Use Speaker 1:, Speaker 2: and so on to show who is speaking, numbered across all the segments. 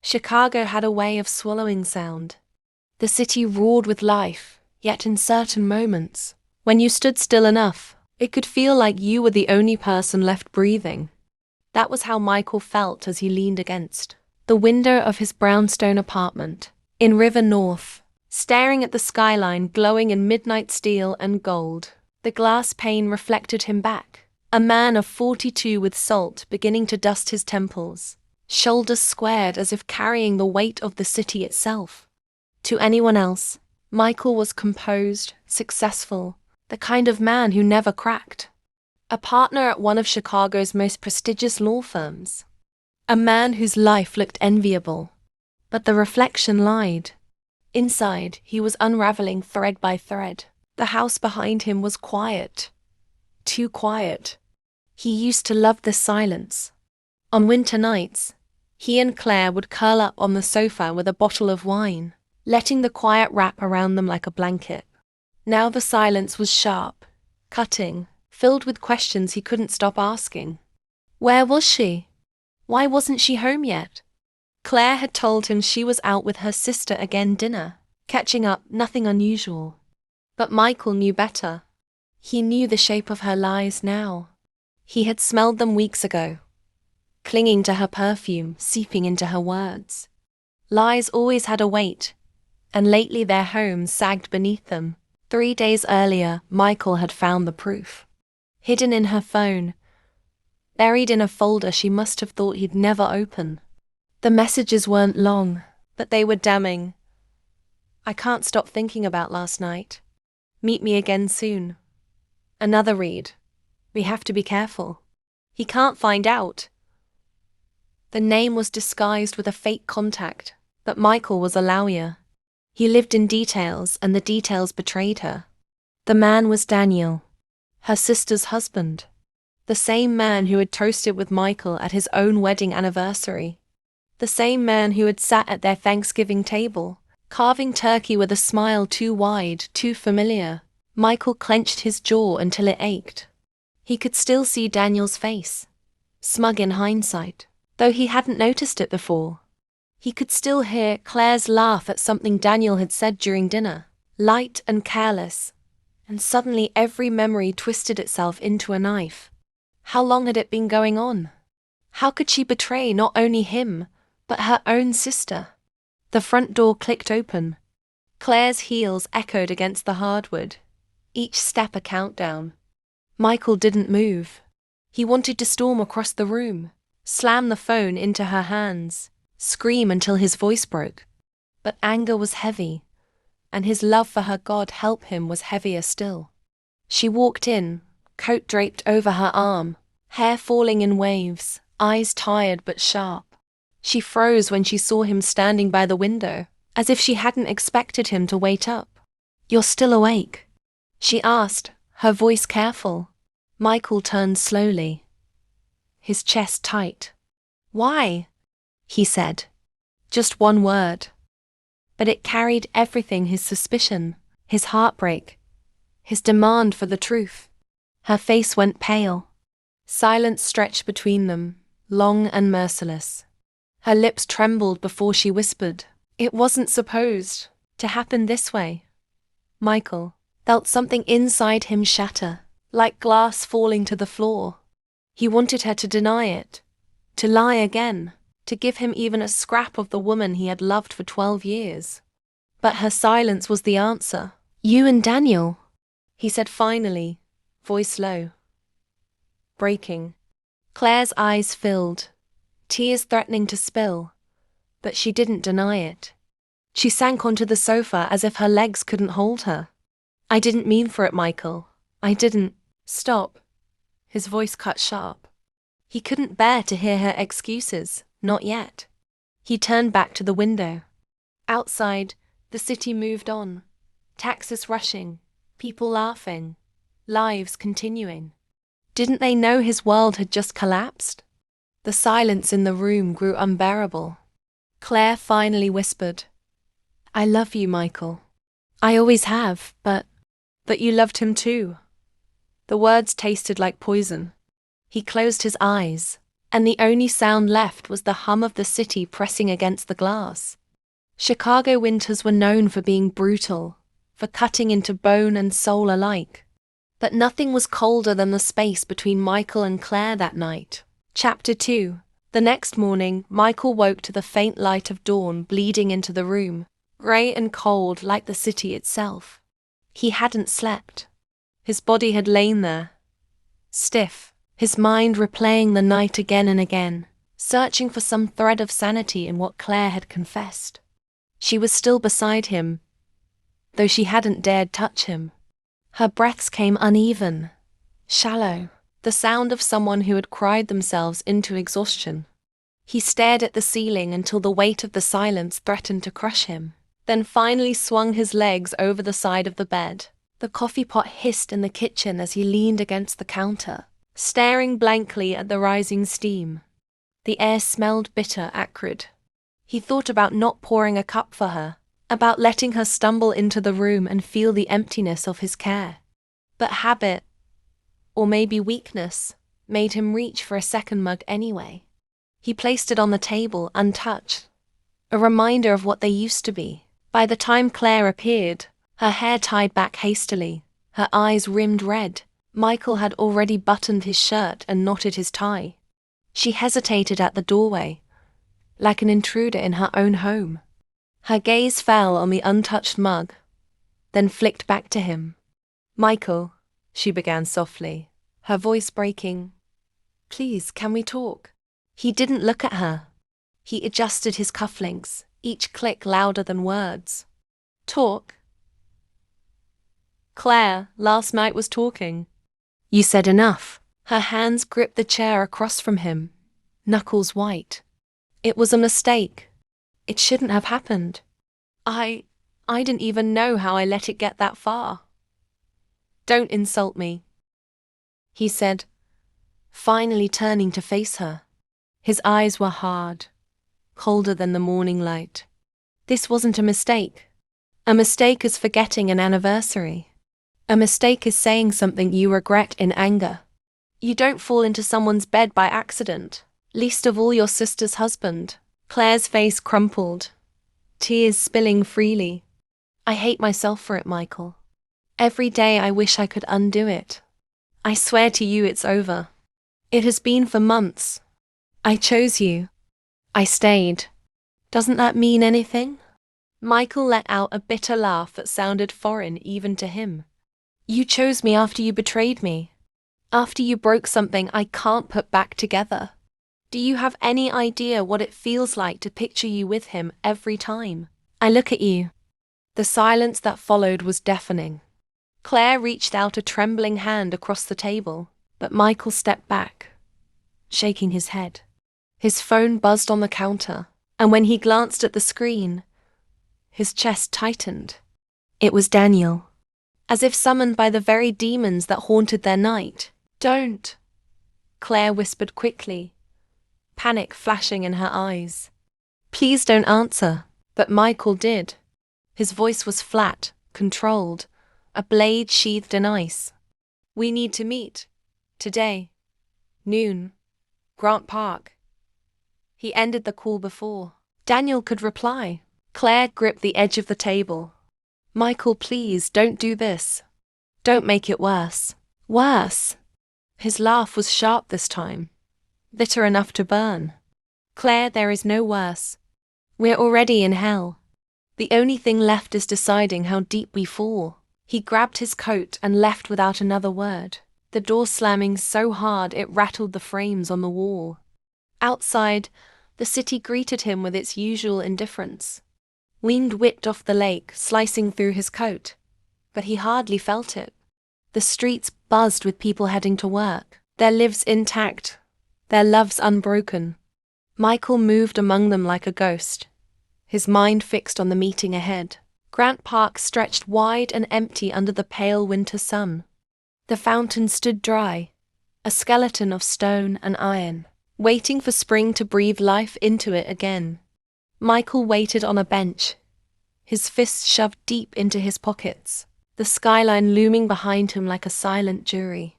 Speaker 1: Chicago had a way of swallowing sound. The city roared with life, yet in certain moments, when you stood still enough, it could feel like you were the only person left breathing. That was how Michael felt as he leaned against the window of his brownstone apartment in River North, staring at the skyline glowing in midnight steel and gold. The glass pane reflected him back, a man of 42 with salt beginning to dust his temples, shoulders squared as if carrying the weight of the city itself. To anyone else, Michael was composed, successful, the kind of man who never cracked. A partner at one of Chicago's most prestigious law firms. A man whose life looked enviable. But the reflection lied. Inside, he was unraveling thread by thread. The house behind him was quiet. Too quiet. He used to love the silence. On winter nights, he and Claire would curl up on the sofa with a bottle of wine, letting the quiet wrap around them like a blanket. Now the silence was sharp, cutting, filled with questions he couldn't stop asking. Where was she? Why wasn't she home yet? Claire had told him she was out with her sister again dinner, catching up, nothing unusual. But Michael knew better. He knew the shape of her lies now. He had smelled them weeks ago. Clinging to her perfume, seeping into her words. Lies always had a weight, and lately their home sagged beneath them. 3 days earlier, Michael had found the proof. Hidden in her phone, buried in a folder she must have thought he'd never open. The messages weren't long, but they were damning. I can't stop thinking about last night. Meet me again soon. Another read. We have to be careful. He can't find out. The name was disguised with a fake contact, but Michael was a lawyer. He lived in details, and the details betrayed her. The man was Daniel, her sister's husband. The same man who had toasted with Michael at his own wedding anniversary. The same man who had sat at their Thanksgiving table, carving turkey with a smile too wide, too familiar. Michael clenched his jaw until it ached. He could still see Daniel's face, smug in hindsight, though he hadn't noticed it before. He could still hear Claire's laugh at something Daniel had said during dinner, light and careless, and suddenly every memory twisted itself into a knife. How long had it been going on? How could she betray not only him, but her own sister? The front door clicked open. Claire's heels echoed against the hardwood, each step a countdown. Michael didn't move. He wanted to storm across the room, slam the phone into her hands, scream until his voice broke. But anger was heavy, and his love for her God help him was heavier still. She walked in, coat draped over her arm, hair falling in waves, eyes tired but sharp. She froze when she saw him standing by the window, as if she hadn't expected him to wait up. "You're still awake?" she asked, her voice careful. Michael turned slowly, his chest tight. "Why?" he said. Just one word. But it carried everything: his suspicion, his heartbreak, his demand for the truth. Her face went pale. Silence stretched between them, long and merciless. Her lips trembled before she whispered, "It wasn't supposed to happen this way." Michael felt something inside him shatter, like glass falling to the floor. He wanted her to deny it, to lie again, to give him even a scrap of the woman he had loved for 12 years. But her silence was the answer. "You and Daniel," he said finally, voice low. Breaking. Claire's eyes filled, tears threatening to spill, but she didn't deny it. She sank onto the sofa as if her legs couldn't hold her. "I didn't mean for it, Michael. I didn't." "Stop." His voice cut sharp. He couldn't bear to hear her excuses, not yet. He turned back to the window. Outside, the city moved on. Taxis rushing, people laughing, lives continuing. Didn't they know his world had just collapsed? The silence in the room grew unbearable. Claire finally whispered, "I love you, Michael. I always have, but you loved him too." The words tasted like poison. He closed his eyes, and the only sound left was the hum of the city pressing against the glass. Chicago winters were known for being brutal, for cutting into bone and soul alike. But nothing was colder than the space between Michael and Claire that night. Chapter 2. The next morning, Michael woke to the faint light of dawn bleeding into the room, grey and cold like the city itself. He hadn't slept. His body had lain there, stiff, his mind replaying the night again and again, searching for some thread of sanity in what Claire had confessed. She was still beside him, though she hadn't dared touch him. Her breaths came uneven, shallow, the sound of someone who had cried themselves into exhaustion. He stared at the ceiling until the weight of the silence threatened to crush him, then finally swung his legs over the side of the bed. The coffee pot hissed in the kitchen as he leaned against the counter, staring blankly at the rising steam. The air smelled bitter, acrid. He thought about not pouring a cup for her, about letting her stumble into the room and feel the emptiness of his care. But habit, or maybe weakness, made him reach for a second mug anyway. He placed it on the table, untouched, a reminder of what they used to be. By the time Claire appeared, her hair tied back hastily, her eyes rimmed red, Michael had already buttoned his shirt and knotted his tie. She hesitated at the doorway, like an intruder in her own home. Her gaze fell on the untouched mug, then flicked back to him. "Michael," she began softly, her voice breaking. "Please, can we talk?" He didn't look at her. He adjusted his cufflinks, each click louder than words. "Talk?" "Claire, last night was talking." "You said enough." Her hands gripped the chair across from him, knuckles white. "It was a mistake. It shouldn't have happened. I didn't even know how I let it get that far." "Don't insult me," he said, finally turning to face her. His eyes were hard, colder than the morning light. "This wasn't a mistake. A mistake is forgetting an anniversary. A mistake is saying something you regret in anger. You don't fall into someone's bed by accident, least of all your sister's husband." Claire's face crumpled, tears spilling freely. "I hate myself for it, Michael. Every day I wish I could undo it. I swear to you it's over. It has been for months. I chose you. I stayed. Doesn't that mean anything?" Michael let out a bitter laugh that sounded foreign even to him. "You chose me after you betrayed me. After you broke something I can't put back together. Do you have any idea what it feels like to picture you with him every time I look at you?" The silence that followed was deafening. Claire reached out a trembling hand across the table, but Michael stepped back, shaking his head. His phone buzzed on the counter, and when he glanced at the screen, his chest tightened. It was Daniel, as if summoned by the very demons that haunted their night. "Don't," Claire whispered quickly, panic flashing in her eyes. "Please don't answer." But Michael did. His voice was flat, controlled, a blade sheathed in ice. "We need to meet. Today. Noon. Grant Park." He ended the call before Daniel could reply. Claire gripped the edge of the table. "Michael, please, don't do this. Don't make it worse." "Worse?" His laugh was sharp this time, bitter enough to burn. "Claire, there is no worse. We're already in hell. The only thing left is deciding how deep we fall." He grabbed his coat and left without another word, the door slamming so hard it rattled the frames on the wall. Outside, the city greeted him with its usual indifference. Wind whipped off the lake, slicing through his coat, but he hardly felt it. The streets buzzed with people heading to work, their lives intact, their loves unbroken. Michael moved among them like a ghost, his mind fixed on the meeting ahead. Grant Park stretched wide and empty under the pale winter sun. The fountain stood dry, a skeleton of stone and iron, waiting for spring to breathe life into it again. Michael waited on a bench, his fists shoved deep into his pockets, the skyline looming behind him like a silent jury.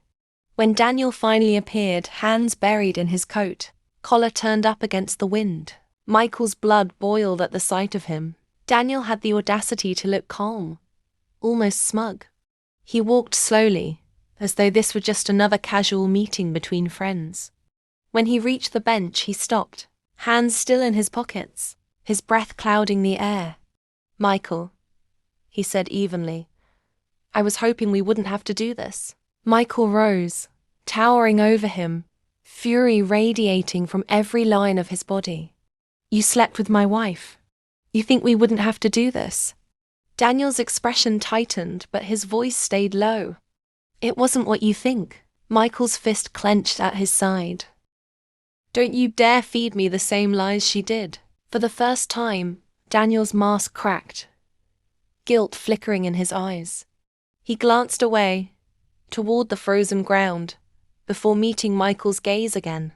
Speaker 1: When Daniel finally appeared, hands buried in his coat, collar turned up against the wind. Michael's blood boiled at the sight of him. Daniel had the audacity to look calm, almost smug. He walked slowly, as though this were just another casual meeting between friends. When he reached the bench, he stopped, hands still in his pockets, his breath clouding the air. "Michael," he said evenly, "I was hoping we wouldn't have to do this." Michael rose, towering over him, fury radiating from every line of his body. "You slept with my wife. You think we wouldn't have to do this?" Daniel's expression tightened, but his voice stayed low. "It wasn't what you think." Michael's fist clenched at his side. "Don't you dare feed me the same lies she did." For the first time, Daniel's mask cracked, guilt flickering in his eyes. He glanced away, toward the frozen ground, before meeting Michael's gaze again.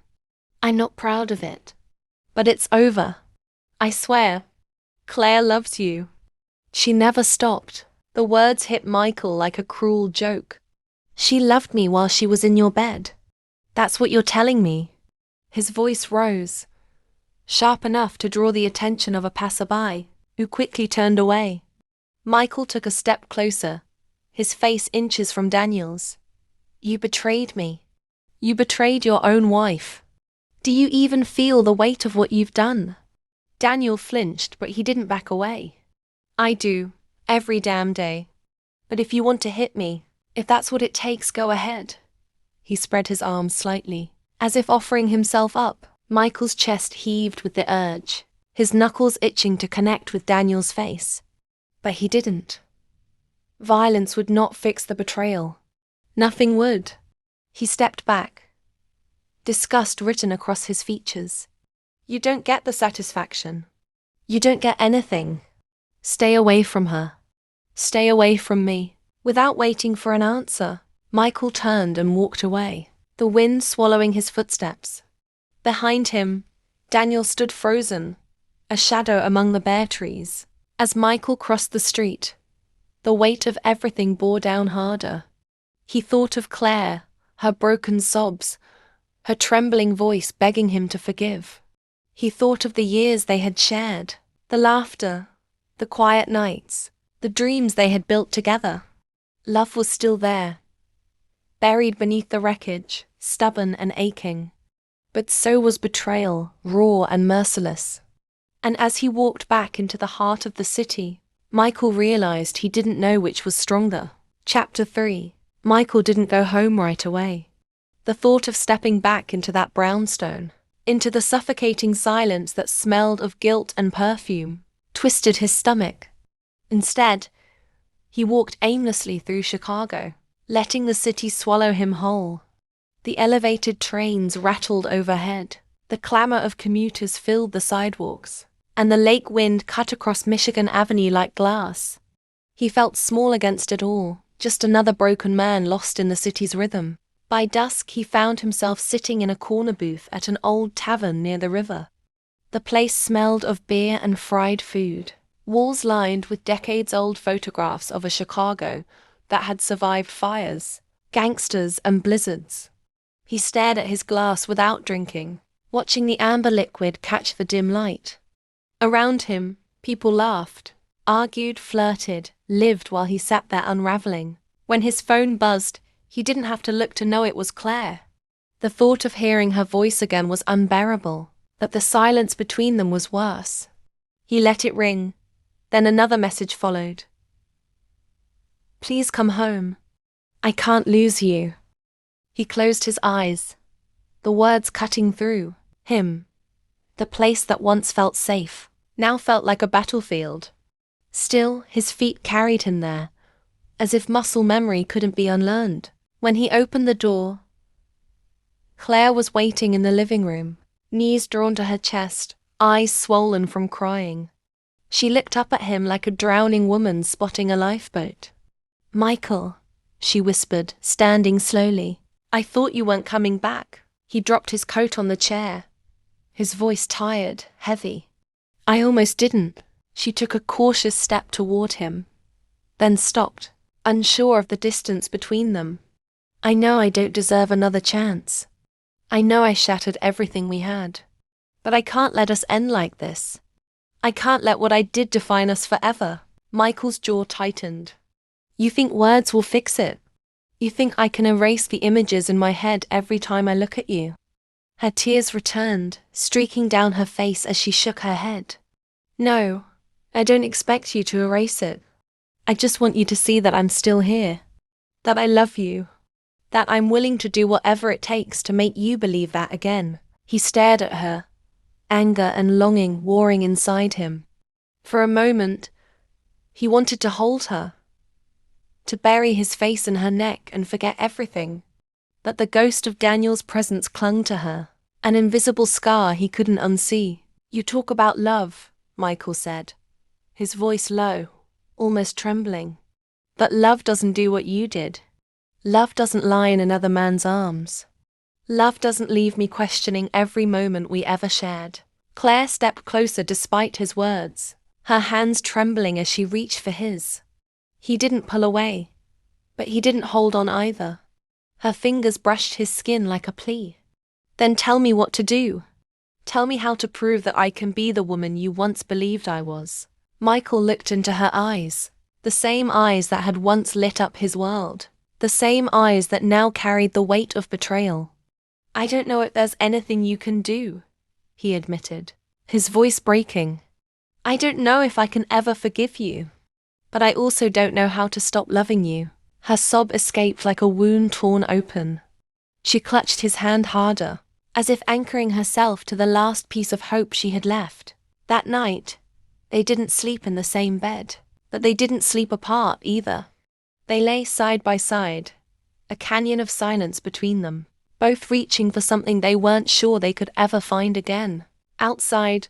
Speaker 1: "I'm not proud of it, but it's over. I swear, Claire loves you." She never stopped. The words hit Michael like a cruel joke. "She loved me while she was in your bed. That's what you're telling me." His voice rose, sharp enough to draw the attention of a passerby, who quickly turned away. Michael took a step closer, his face inches from Daniel's. "You betrayed me. You betrayed your own wife. Do you even feel the weight of what you've done?" Daniel flinched, but he didn't back away. "I do, every damn day. But if you want to hit me, if that's what it takes, go ahead." He spread his arms slightly, as if offering himself up. Michael's chest heaved with the urge, his knuckles itching to connect with Daniel's face. But he didn't. Violence would not fix the betrayal. Nothing would. He stepped back, disgust written across his features. "You don't get the satisfaction. You don't get anything. Stay away from her. Stay away from me." Without waiting for an answer, Michael turned and walked away, the wind swallowing his footsteps. Behind him, Daniel stood frozen, a shadow among the bare trees. As Michael crossed the street, the weight of everything bore down harder. He thought of Claire, her broken sobs, her trembling voice begging him to forgive. He thought of the years they had shared, the laughter, the quiet nights, the dreams they had built together. Love was still there, buried beneath the wreckage, stubborn and aching. But so was betrayal, raw and merciless. And as he walked back into the heart of the city, Michael realized he didn't know which was stronger. Chapter 3. Michael didn't go home right away. The thought of stepping back into that brownstone, into the suffocating silence that smelled of guilt and perfume, twisted his stomach. Instead, he walked aimlessly through Chicago, letting the city swallow him whole. The elevated trains rattled overhead, the clamor of commuters filled the sidewalks, and the lake wind cut across Michigan Avenue like glass. He felt small against it all, just another broken man lost in the city's rhythm. By dusk, he found himself sitting in a corner booth at an old tavern near the river. The place smelled of beer and fried food, walls lined with decades-old photographs of a Chicago that had survived fires, gangsters, and blizzards. He stared at his glass without drinking, watching the amber liquid catch the dim light. Around him, people laughed, argued, flirted, lived while he sat there unraveling. When his phone buzzed, he didn't have to look to know it was Claire. The thought of hearing her voice again was unbearable, but the silence between them was worse. He let it ring, then another message followed. "Please come home. I can't lose you." He closed his eyes, the words cutting through him. The place that once felt safe, now felt like a battlefield. Still, his feet carried him there, as if muscle memory couldn't be unlearned. When he opened the door, Claire was waiting in the living room, knees drawn to her chest, eyes swollen from crying. She looked up at him like a drowning woman spotting a lifeboat. "Michael," she whispered, standing slowly. "I thought you weren't coming back." He dropped his coat on the chair, his voice tired, heavy. "I almost didn't." She took a cautious step toward him, then stopped, unsure of the distance between them. "I know I don't deserve another chance. I know I shattered everything we had. But I can't let us end like this. I can't let what I did define us forever. Michael's jaw tightened. You think words will fix it? You think I can erase the images in my head every time I look at you? Her tears returned, streaking down her face as she shook her head. No, I don't expect you to erase it. I just want you to see that I'm still here. That I love you. That I'm willing to do whatever it takes to make you believe that again. He stared at her, anger and longing warring inside him. For a moment, he wanted to hold her, to bury his face in her neck and forget everything. But the ghost of Daniel's presence clung to her, an invisible scar he couldn't unsee. You talk about love, Michael said, his voice low, almost trembling. But love doesn't do what you did. Love doesn't lie in another man's arms. Love doesn't leave me questioning every moment we ever shared. Claire stepped closer despite his words, her hands trembling as she reached for his. He didn't pull away, but he didn't hold on either. Her fingers brushed his skin like a plea. Then tell me what to do. Tell me how to prove that I can be the woman you once believed I was. Michael looked into her eyes, the same eyes that had once lit up his world, the same eyes that now carried the weight of betrayal. I don't know if there's anything you can do, he admitted, his voice breaking. I don't know if I can ever forgive you. But I also don't know how to stop loving you. Her sob escaped like a wound torn open. She clutched his hand harder, as if anchoring herself to the last piece of hope she had left. That night, they didn't sleep in the same bed, but they didn't sleep apart either. They lay side by side, a canyon of silence between them, both reaching for something they weren't sure they could ever find again. Outside,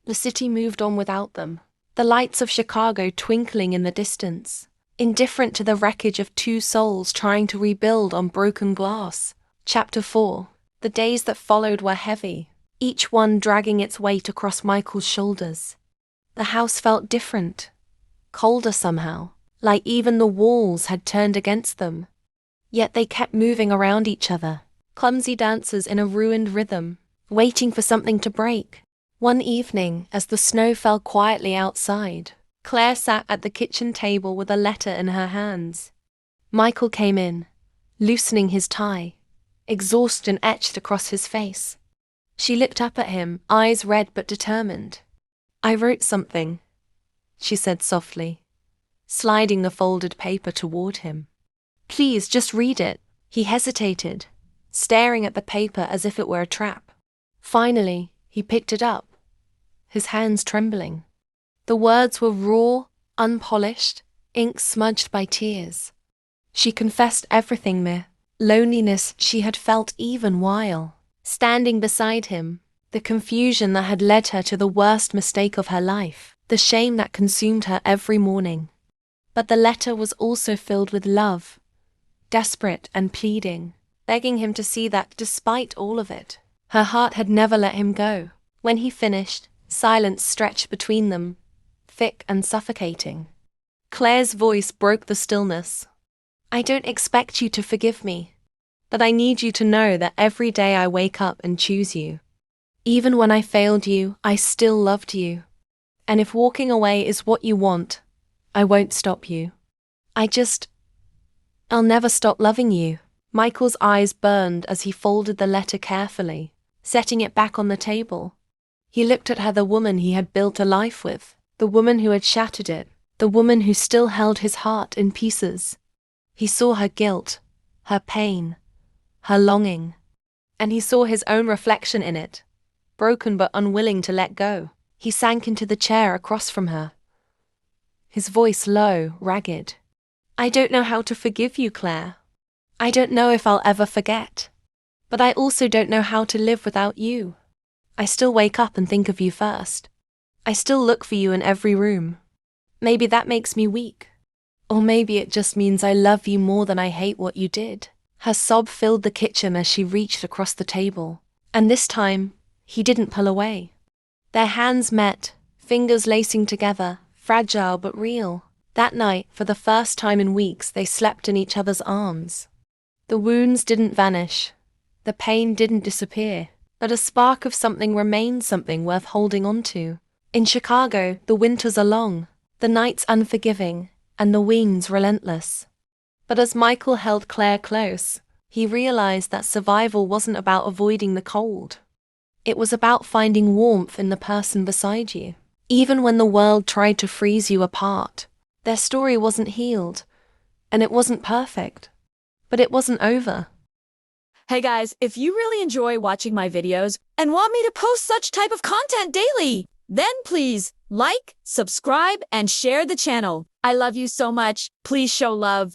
Speaker 1: the city moved on without them, the lights of Chicago twinkling in the distance, indifferent to the wreckage of two souls trying to rebuild on broken glass. Chapter 4. The days that followed were heavy, each one dragging its weight across Michael's shoulders. The house felt different, colder somehow, like even the walls had turned against them. Yet they kept moving around each other, clumsy dancers in a ruined rhythm, waiting for something to break. One evening, as the snow fell quietly outside, Claire sat at the kitchen table with a letter in her hands. Michael came in, loosening his tie, exhaustion etched across his face. She looked up at him, eyes red but determined. I wrote something, she said softly, sliding the folded paper toward him. Please, just read it. He hesitated, staring at the paper as if it were a trap. Finally, he picked it up, his hands trembling. The words were raw, unpolished, ink smudged by tears. She confessed everything, loneliness she had felt even while standing beside him, the confusion that had led her to the worst mistake of her life, the shame that consumed her every morning. But the letter was also filled with love, desperate and pleading, begging him to see that despite all of it, her heart had never let him go. When he finished, silence stretched between them, thick and suffocating. Claire's voice broke the stillness. I don't expect you to forgive me, but I need you to know that every day I wake up and choose you. Even when I failed you, I still loved you. And if walking away is what you want, I won't stop you. I'll never stop loving you. Michael's eyes burned as he folded the letter carefully, setting it back on the table. He looked at her, the woman he had built a life with, the woman who had shattered it, the woman who still held his heart in pieces. He saw her guilt, her pain, her longing, and he saw his own reflection in it, broken but unwilling to let go. He sank into the chair across from her, his voice low, ragged. I don't know how to forgive you, Claire. I don't know if I'll ever forget. But I also don't know how to live without you. I still wake up and think of you first. I still look for you in every room. Maybe that makes me weak. Or maybe it just means I love you more than I hate what you did. Her sob filled the kitchen as she reached across the table. And this time, he didn't pull away. Their hands met, fingers lacing together, fragile but real. That night, for the first time in weeks, they slept in each other's arms. The wounds didn't vanish. The pain didn't disappear, but a spark of something remained, something worth holding on to. In Chicago, the winters are long, the nights unforgiving, and the winds relentless. But as Michael held Claire close, he realized that survival wasn't about avoiding the cold. It was about finding warmth in the person beside you. Even when the world tried to freeze you apart, their story wasn't healed, and it wasn't perfect, but it wasn't over.
Speaker 2: Hey guys, if you really enjoy watching my videos and want me to post such type of content daily, then please like, subscribe, and share the channel. I love you so much. Please show love.